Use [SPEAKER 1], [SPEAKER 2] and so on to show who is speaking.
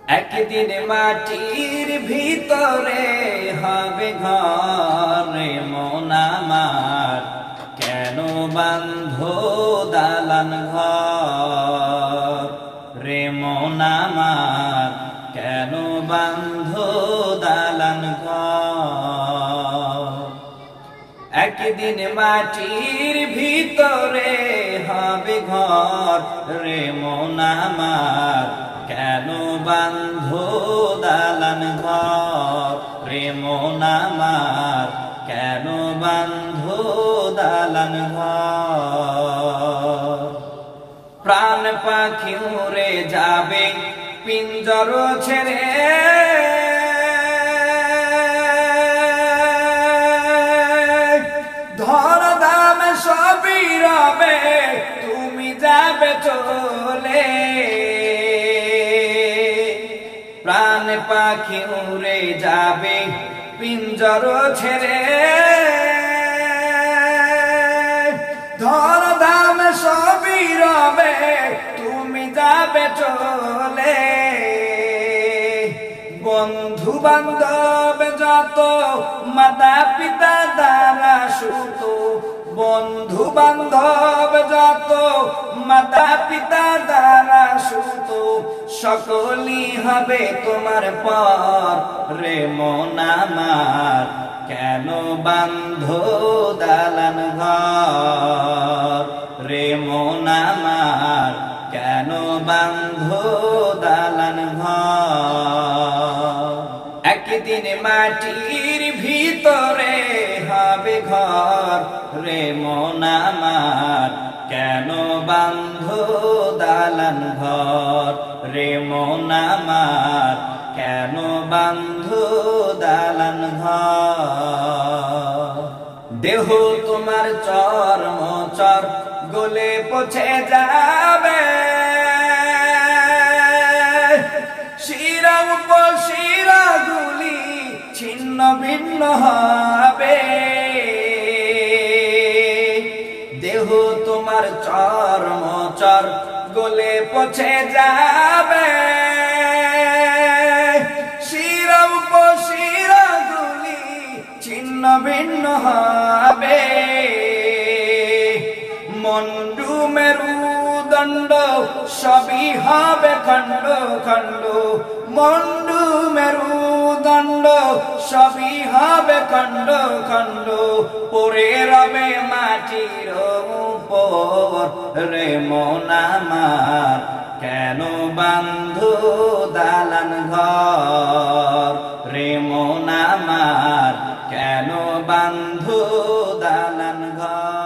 [SPEAKER 1] একদিন মাটির ভিতরে হবে ঘর, রে মন আমার কেন বাঁধো দালান ঘর, রে মন আমার কেন বাঁধো দালান ঘর। একদিন মাটির ভিতরে হবে ঘর, রে মন আমার কেন বাঁধো দালান ঘর, রে মন আমার কেন বাঁধো দালান ঘর। প্রাণ পাখি উড়ে যাবে পিঞ্জর ছেড়ে, ধর দাম সবই রবে তুমি যাবে চলে। প্রাণ পাখি উড়ে যাবে পিঞ্জর ছেড়ে, ধর দাম সবই রবে তুমি যাবে চলে। বন্ধু বান্ধব যত মাতা পিতা দ্বারা সুত, বন্ধু বান্ধব যত মাতা পিতা দ্বারা সুত, সকলই হবে তোমার পর, রে মন আমার কেন বাঁধো দালান ঘর, রে মন আমার কেন বাঁধো দালান ঘর। একদিন মাটির ভিতরে হবে ঘর, রে মন আমার কেন বাঁধো দালান ঘর, রে মন আমার কেন বাঁধো দালান ঘর। দেহ তোমার চর্ম চর গলে পচে যাবে, শিরা উপশিরা গুলি ছিন্ন ভিন্ন হবে। দেহ তোমার চর্ম চর গলে পচে যাবে, শিরা উপশিরা গুলি ছিন্ন ভিন্ন হবে। মন্ডু মেরুদণ্ড সবই হবে খণ্ড খণ্ড, মন্ডু মেরুদণ্ড সবই হবে খণ্ড খণ্ড। পড়ে রবে মাটির উপর, রে মন আমার কেন বাঁধো দালান ঘর, রে মন আমার কেন বাঁধো দালান ঘর।